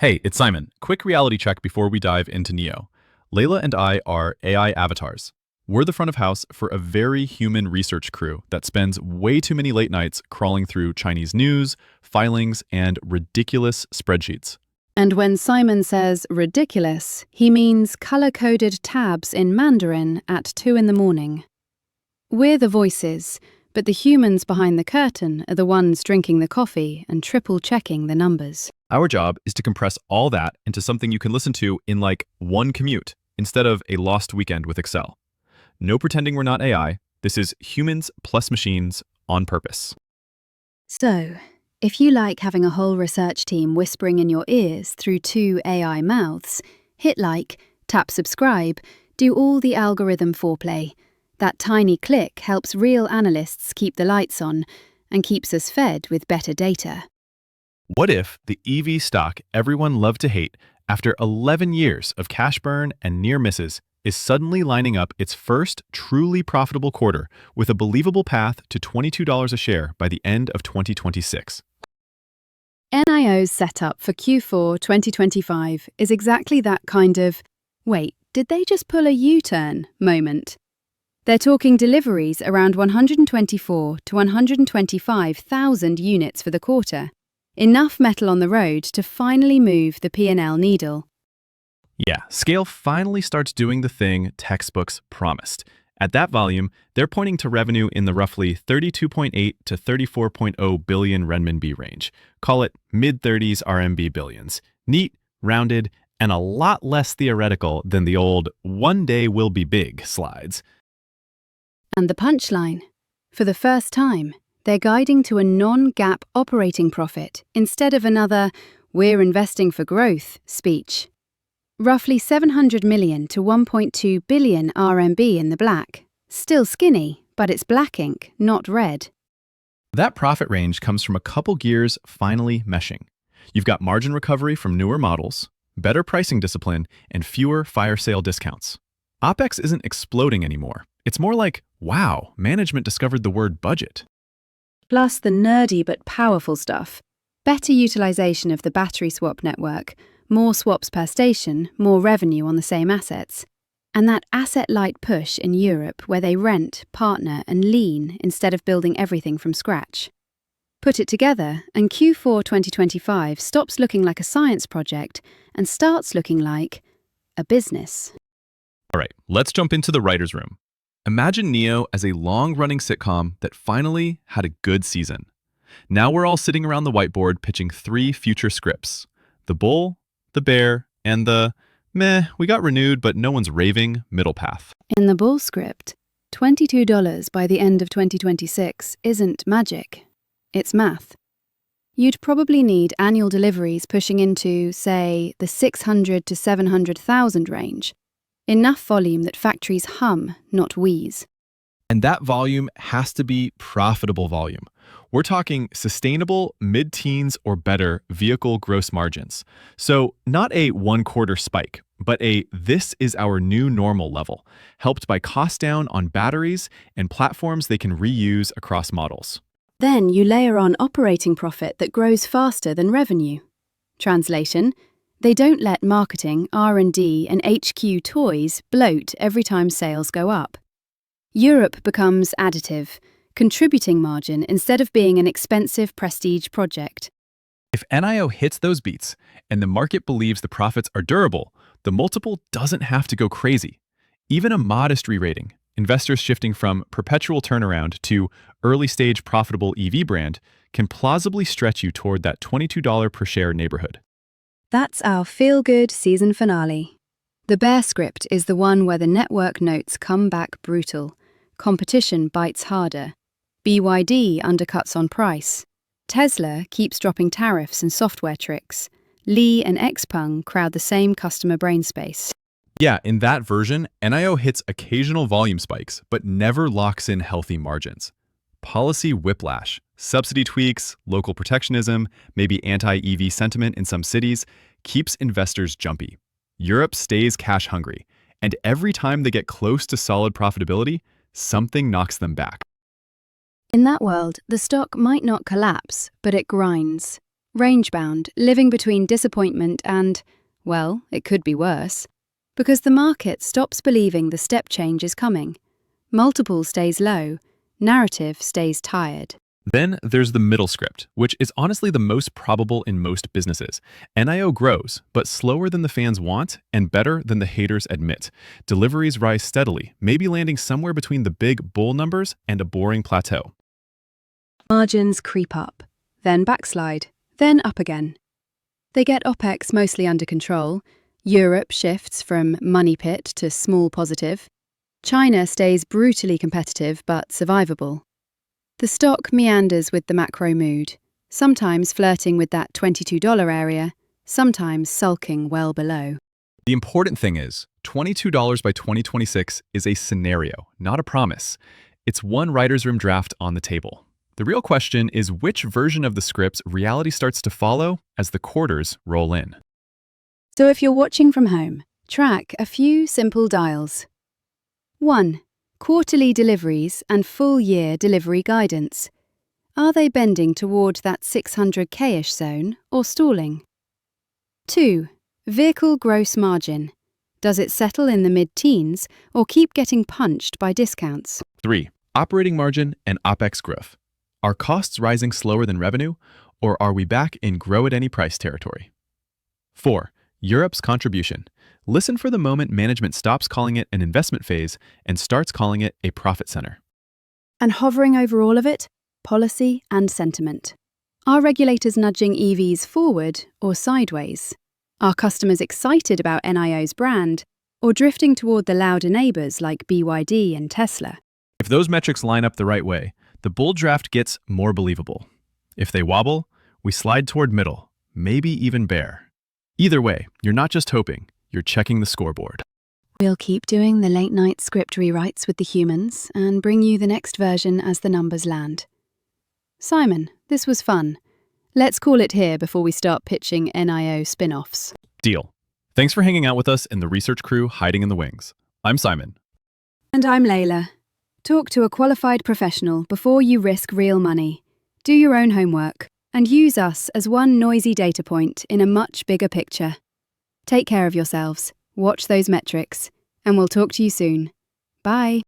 Hey, it's Simon. Quick reality check before we dive into NIO. Leila and I are AI avatars. We're the front of house for a very human research crew that spends way too many late nights crawling through Chinese news, filings, and ridiculous spreadsheets. And when Simon says ridiculous, he means color-coded tabs in Mandarin at 2 in the morning. We're the voices, but the humans behind the curtain are the ones drinking the coffee and triple-checking the numbers. Our job is to compress all that into something you can listen to in like one commute instead of a lost weekend with Excel. No pretending we're not AI. This is humans plus machines on purpose. So, if you like having a whole research team whispering in your ears through two AI mouths, hit like, tap subscribe, do all the algorithm foreplay. That tiny click helps real analysts keep the lights on and keeps us fed with better data. What if the EV stock everyone loved to hate after 11 years of cash burn and near misses is suddenly lining up its first truly profitable quarter with a believable path to $22 a share by the end of 2026? NIO's setup for Q4 2025 is exactly that kind of, wait, did they just pull a U-turn moment? They're talking deliveries around 124 to 125,000 units for the quarter. Enough metal on the road to finally move the P&L needle. Yeah, scale finally starts doing the thing textbooks promised. At that volume, they're pointing to revenue in the roughly 32.8 to 34.0 billion renminbi range. Call it mid-30s RMB billions. Neat, rounded, and a lot less theoretical than the old "one day will be big" slides. And the punchline? For the first time, they're guiding to a non-GAAP operating profit instead of another "we're investing for growth" speech. Roughly 700 million to 1.2 billion RMB in the black. Still skinny, but it's black ink, not red. That profit range comes from a couple gears finally meshing. You've got margin recovery from newer models, better pricing discipline, and fewer fire sale discounts. OpEx isn't exploding anymore. It's more like, wow, management discovered the word budget. Plus the nerdy but powerful stuff. Better utilization of the battery swap network, more swaps per station, more revenue on the same assets. And that asset-light push in Europe where they rent, partner, and lean instead of building everything from scratch. Put it together, and Q4 2025 stops looking like a science project and starts looking like a business. All right, let's jump into the writer's room. Imagine NIO as a long-running sitcom that finally had a good season. Now we're all sitting around the whiteboard pitching 3 future scripts: the bull, the bear, and the meh, we got renewed but no one's raving middle path. In the bull script, $22 by the end of 2026 isn't magic. It's math. You'd probably need annual deliveries pushing into, say, the 600 to 700,000 range. Enough volume that factories hum, not wheeze. And that volume has to be profitable volume. We're talking sustainable mid-teens or better vehicle gross margins. So not a one-quarter spike, but a "this is our new normal" level, helped by cost down on batteries and platforms they can reuse across models. Then you layer on operating profit that grows faster than revenue. Translation: they don't let marketing, R&D, and HQ toys bloat every time sales go up. Europe becomes additive, contributing margin instead of being an expensive prestige project. If NIO hits those beats and the market believes the profits are durable, the multiple doesn't have to go crazy. Even a modest re-rating, investors shifting from perpetual turnaround to early-stage profitable EV brand, can plausibly stretch you toward that $22 per share neighborhood. That's our feel-good season finale. The bear script is the one where the network notes come back brutal. Competition bites harder. BYD undercuts on price. Tesla keeps dropping tariffs and software tricks. Li and Xpeng crowd the same customer brain space. Yeah, in that version, NIO hits occasional volume spikes, but never locks in healthy margins. Policy whiplash, subsidy tweaks, local protectionism, maybe anti-EV sentiment in some cities, keeps investors jumpy. Europe stays cash hungry, and every time they get close to solid profitability, something knocks them back. In that world, the stock might not collapse, but it grinds. range-bound, living between disappointment and, well, it could be worse. Because the market stops believing the step change is coming. Multiple stays low, narrative stays tired. Then there's the middle script, which is honestly the most probable in most businesses. NIO grows, but slower than the fans want and better than the haters admit. Deliveries rise steadily, maybe landing somewhere between the big bull numbers and a boring plateau. Margins creep up, then backslide, then up again. They get OPEX mostly under control. Europe shifts from money pit to small positive. China stays brutally competitive but survivable. The stock meanders with the macro mood, sometimes flirting with that $22 area, sometimes sulking well below. The important thing is, $22 by 2026 is a scenario, not a promise. It's one writer's room draft on the table. The real question is which version of the script reality starts to follow as the quarters roll in. So if you're watching from home, track a few simple dials. 1. Quarterly deliveries and full-year delivery guidance. Are they bending toward that 600K-ish zone or stalling? 2. Vehicle gross margin. Does it settle in the mid-teens or keep getting punched by discounts? 3. Operating margin and OPEX growth. Are costs rising slower than revenue, or are we back in grow-at-any-price territory? 4. Europe's contribution. Listen for the moment management stops calling it an investment phase and starts calling it a profit center. And hovering over all of it, policy and sentiment. Are regulators nudging EVs forward or sideways? Are customers excited about NIO's brand or drifting toward the louder neighbors like BYD and Tesla? If those metrics line up the right way, the bull draft gets more believable. If they wobble, we slide toward middle, maybe even bear. Either way, you're not just hoping, you're checking the scoreboard. We'll keep doing the late-night script rewrites with the humans and bring you the next version as the numbers land. Simon, this was fun. Let's call it here before we start pitching NIO spin-offs. Deal. Thanks for hanging out with us in the research crew hiding in the wings. I'm Simon. And I'm Leila. Talk to a qualified professional before you risk real money. Do your own homework and use us as one noisy data point in a much bigger picture. Take care of yourselves, watch those metrics, and we'll talk to you soon. Bye.